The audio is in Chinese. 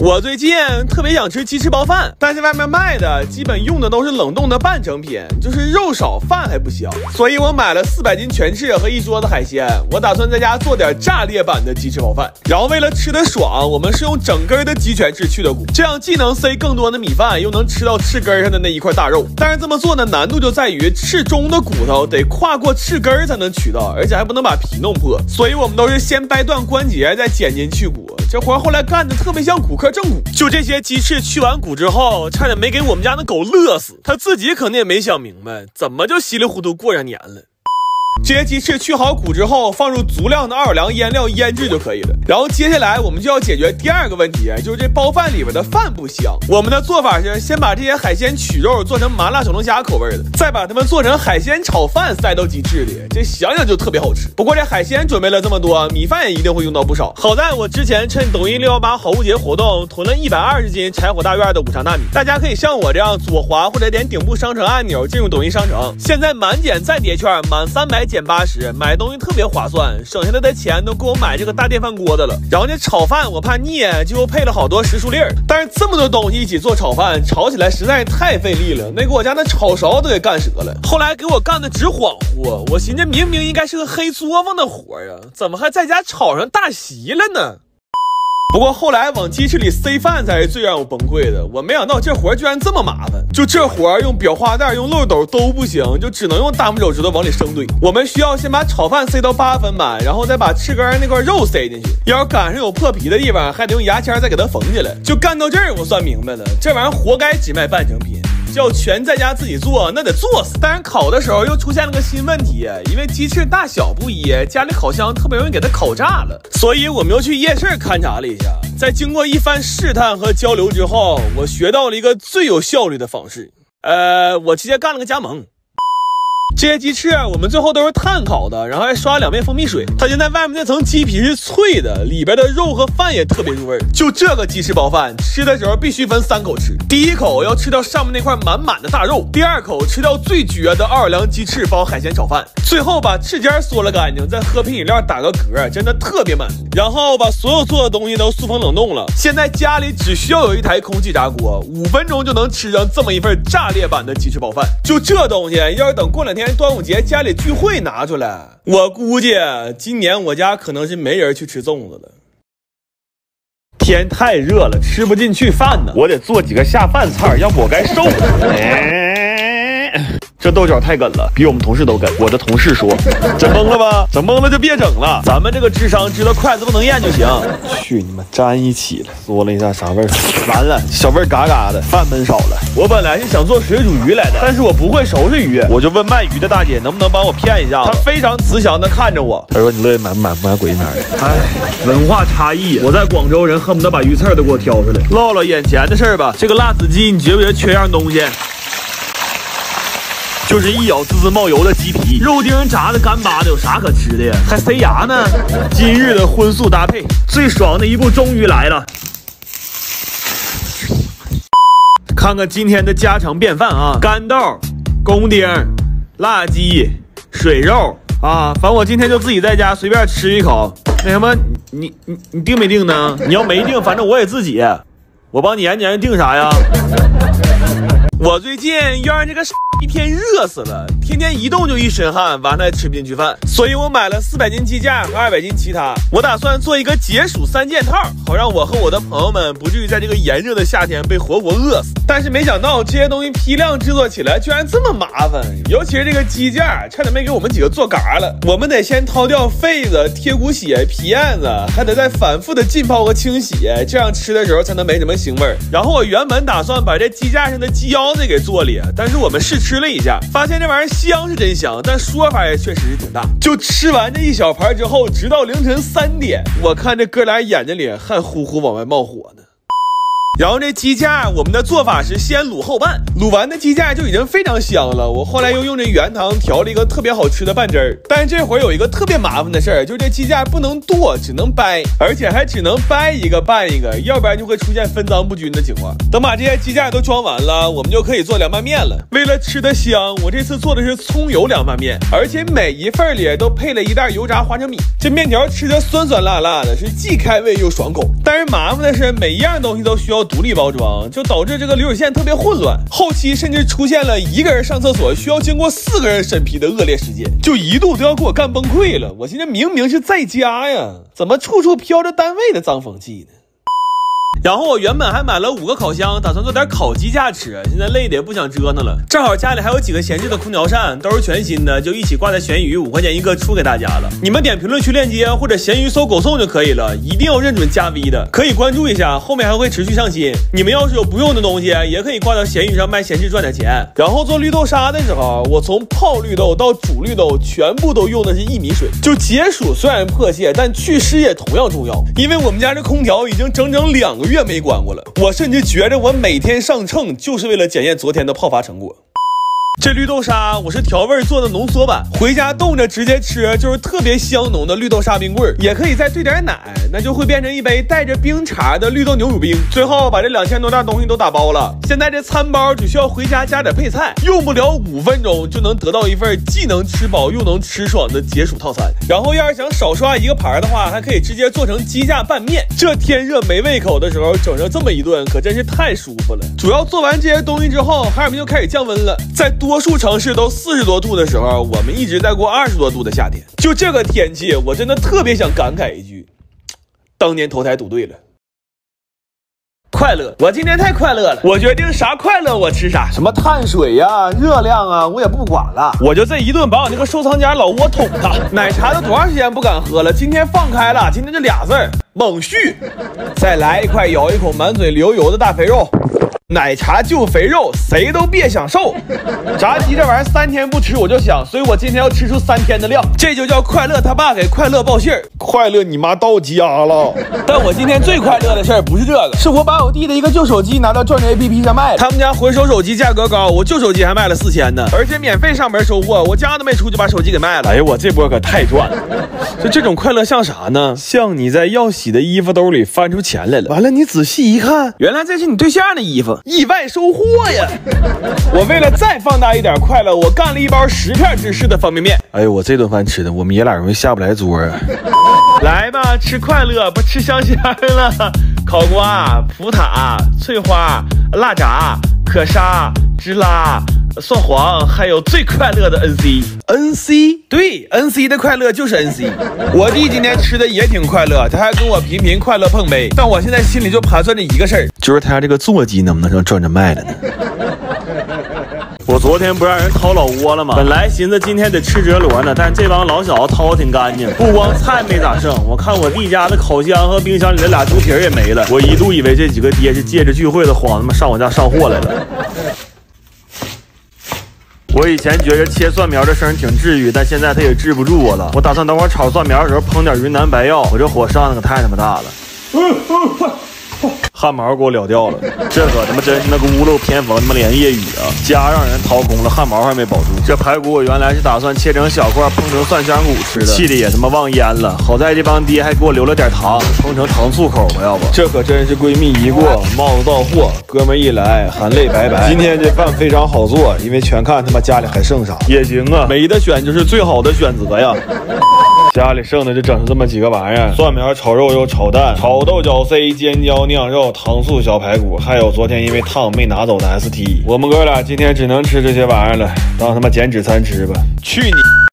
我最近特别想吃鸡翅包饭，但是外面卖的基本用的都是冷冻的半成品，就是肉少饭还不香，所以我买了400斤全翅和一桌子海鲜。我打算在家做点炸裂版的鸡翅包饭，然后为了吃得爽，我们是用整根的鸡全翅去的骨，这样既能塞更多的米饭，又能吃到翅根上的那一块大肉。但是这么做的难度就在于翅中的骨头得跨过翅根才能取到，而且还不能把皮弄破，所以我们都是先掰断关节再剪筋去骨。这活后来干的特别像骨科正骨。就这些鸡翅去完骨之后，差点没给我们家的狗乐死，他自己可能也没想明白怎么就稀里糊涂过上年了。这些鸡翅去好骨之后，放入足量的奥尔良腌料腌制就可以了。然后接下来我们就要解决第二个问题，就是这包饭里边的饭不香。我们的做法是先把这些海鲜取肉做成麻辣小龙虾口味的，再把它们做成海鲜炒饭塞到鸡翅里，这想想就特别好吃。不过这海鲜准备了这么多，米饭也一定会用到不少。好在我之前趁抖音618好物节活动囤了120斤柴火大院的五常大米，大家可以像我这样左滑或者点顶部商城按钮进入抖音商城，现在满减再叠券，满300减80，买东西特别划算，省下来的钱都够我买这个大电饭锅的了。然后这炒饭我怕腻，就配了好多时蔬粒儿，但是这么多东西一起做炒饭，炒起来实在是太费力了，那给我家那炒勺都给干折了。后来给我干的直恍惚，我寻思明明应该是个黑作坊的活啊，怎么还在家炒上大席了呢？不过后来往鸡翅里塞饭才是最让我崩溃的，我没想到这活居然这么麻烦。就这活用裱花袋用漏斗都不行，就只能用大拇手指头往里生堆。我们需要先把炒饭塞到8分满，然后再把翅根那块肉塞进去，要是赶上有破皮的地方，还得用牙签再给它缝起来。就干到这儿我算明白了，这玩意儿活该只卖半成品，要全在家自己做那得做死。但是烤的时候又出现了个新问题，因为鸡翅大小不一，家里烤箱特别容易给它烤炸了，所以我们又去夜市勘察了一下。在经过一番试探和交流之后，我学到了一个最有效率的方式，我直接干了个加盟。这些鸡翅我们最后都是炭烤的，然后还刷2遍蜂蜜水。它现在外面那层鸡皮是脆的，里边的肉和饭也特别入味。就这个鸡翅包饭吃的时候必须分3口吃，第一口要吃掉上面那块满满的大肉，第2口吃掉最绝的奥尔良鸡翅包海鲜炒饭，最后把翅尖嗦了干净，再喝瓶饮料打个嗝，真的特别满足。然后把所有做的东西都塑封冷冻了，现在家里只需要有一台空气炸锅，5分钟就能吃上这么一份炸裂版的鸡翅包饭。就这东西要是等过2天端午节家里聚会拿出来，我估计今年我家可能是没人去吃粽子了。天太热了，吃不进去饭呢，我得做几个下饭菜，要不我该瘦了。这豆角太梗了，比我们同事都梗。我的同事说，整懵了吧？整懵了就别整了，咱们这个智商知道筷子不能咽就行。去你妈，粘一起了，嗦了一下啥味儿？完了，小味儿嘎嘎的，饭焖少了。我本来是想做水煮鱼来的，但是我不会收拾鱼，我就问卖鱼的大姐能不能帮我骗一下。她非常慈祥的看着我，她说你乐意买不买？不买滚一边儿。哎，文化差异，我在广州人恨不得把鱼刺都给我挑出来。唠唠眼前的事儿吧，这个辣子鸡你觉不觉得缺样东西？就是一咬滋滋冒油的鸡皮，肉丁炸的干巴的，有啥可吃的呀？还塞牙呢。今日的荤素搭配，最爽的一步终于来了。看看今天的家常便饭啊，干豆、公丁、辣鸡、水肉啊，反正我今天就自己在家随便吃一口。那什么，你定没定呢？你要没定，反正我也自己，我帮你研究定啥呀？我最近要让这个一天热死了，天天一动就一身汗，完了还吃不进去饭，所以我买了400斤鸡架和200斤其他。我打算做一个解暑3件套，好让我和我的朋友们不至于在这个炎热的夏天被活活饿死。但是没想到这些东西批量制作起来居然这么麻烦，尤其是这个鸡架，差点没给我们几个做嘎了。我们得先掏掉肺子、贴骨血、皮燕子，还得再反复的浸泡和清洗，这样吃的时候才能没什么腥味儿。然后我原本打算把这鸡架上的鸡腰子给做里，但是我们试吃了一下，发现这玩意儿香是真香，但说法也确实是挺大。就吃完这一小盘之后，直到凌晨3点，我看这哥俩眼睛里汗呼呼往外冒火呢。然后这鸡架我们的做法是先卤后拌，卤完的鸡架就已经非常香了。我后来又用这原汤调了一个特别好吃的拌汁儿。但是这会儿有一个特别麻烦的事儿，就是这鸡架不能剁，只能掰，而且还只能掰一个拌一个，要不然就会出现分赃不均的情况。等把这些鸡架都装完了，我们就可以做凉拌面了。为了吃得香，我这次做的是葱油凉拌面，而且每一份里都配了一袋油炸花生米。这面条吃着酸酸辣辣的，是既开胃又爽口。但是麻烦的是，每一样东西都需要独立包装，就导致这个流水线特别混乱。后期甚至出现了一个人上厕所需要经过4个人审批的恶劣事件，就一度都要给我干崩溃了。我现在明明是在家呀，怎么处处飘着单位的脏风气呢？然后我原本还买了5个烤箱，打算做点烤鸡架吃，现在累的也不想折腾了。正好家里还有几个闲置的空调扇，都是全新的，就一起挂在闲鱼5块钱一个出给大家了。你们点评论区链接或者闲鱼搜狗送就可以了，一定要认准加 V 的，可以关注一下，后面还会持续上新。你们要是有不用的东西，也可以挂到闲鱼上卖闲置赚点钱。然后做绿豆沙的时候，我从泡绿豆到煮绿豆全部都用的是薏米水，就解暑虽然迫切，但祛湿也同样重要。因为我们家这空调已经整整2个月没关过了，我甚至觉着我每天上秤就是为了检验昨天的泡发成果。这绿豆沙我是调味做的浓缩版，回家冻着直接吃，就是特别香浓的绿豆沙冰棍，也可以再兑点奶，那就会变成一杯带着冰碴的绿豆牛乳冰。最后把这2000多袋东西都打包了，现在这餐包只需要回家加点配菜，用不了5分钟就能得到一份既能吃饱又能吃爽的解暑套餐。然后要是想少刷一个盘的话，还可以直接做成鸡架拌面，这天热没胃口的时候整上这么一顿可真是太舒服了。主要做完这些东西之后，哈尔滨就开始降温了，在多数城市都40多度的时候，我们一直在过20多度的夏天。就这个天气，我真的特别想感慨一句，当年投胎赌对了。快乐，我今天太快乐了，我决定啥快乐我吃啥，什么碳水呀、热量啊，我也不管了，我就这一顿把我那个收藏夹老窝捅它。奶茶都多长时间不敢喝了，今天放开了，今天就俩字儿，猛续。再来一块，咬一口满嘴流油的大肥肉。奶茶就肥肉，谁都别想瘦。炸鸡这玩意儿3天不吃我就想，所以我今天要吃出3天的量，这就叫快乐他爸给快乐报信儿，快乐你妈到家了。但我今天最快乐的事儿不是这个，是我把我弟的一个旧手机拿到转转 APP 上卖了。他们家回收手机价格高，我旧手机还卖了4000呢，而且免费上门收货，我家都没出就把手机给卖了。哎呀，我这波可太赚了。就这种快乐像啥呢？像你在要洗的衣服兜里翻出钱来了，完了你仔细一看，原来这是你对象的衣服。意外收获呀！我为了再放大一点快乐，我干了一包10片芝士的方便面。哎呦，我这顿饭吃的，我们爷俩容易下不来桌啊！来吧，吃快乐，不吃香香了。烤瓜、葡挞、翠花、辣炸、可沙、芝拉、蒜黄，还有最快乐的 NC。对 ，NC 的快乐就是 NC。我弟今天吃的也挺快乐，他还跟我频频快乐碰杯。但我现在心里就盘算着一个事儿，就是他家这个座机能不能让转着卖了呢？我昨天不让人掏老窝了吗？本来寻思今天得吃折螺呢，但是这帮老小子掏的挺干净，不光菜没咋剩，我看我弟家的烤箱和冰箱里的俩猪蹄也没了。我一度以为这几个爹是借着聚会的慌，他妈上我家上货来了。我以前觉着切蒜苗的声挺治愈，但现在它也治不住我了。我打算等会儿炒蒜苗的时候烹点云南白药，我这火上的可太他妈大了。汗毛给我燎掉了，这可他妈真是那个屋漏偏逢他妈连夜雨啊！家让人掏空了，汗毛还没保住。这排骨我原来是打算切成小块烹成蒜香骨吃的，气的也他妈忘腌了。好在这帮爹还给我留了点糖，烹成糖醋口吧，要不这可真是闺蜜一过，帽子到货，哥们一来含泪拜拜。今天这饭非常好做，因为全看他妈家里还剩啥。也行啊，没得选就是最好的选择呀。家里剩的就整出这么几个玩意儿：蒜苗炒肉又炒蛋、炒豆角 C、尖椒酿肉、糖醋小排骨，还有昨天因为烫没拿走的 ST。我们哥俩今天只能吃这些玩意儿了，当他妈减脂餐吃吧。去你！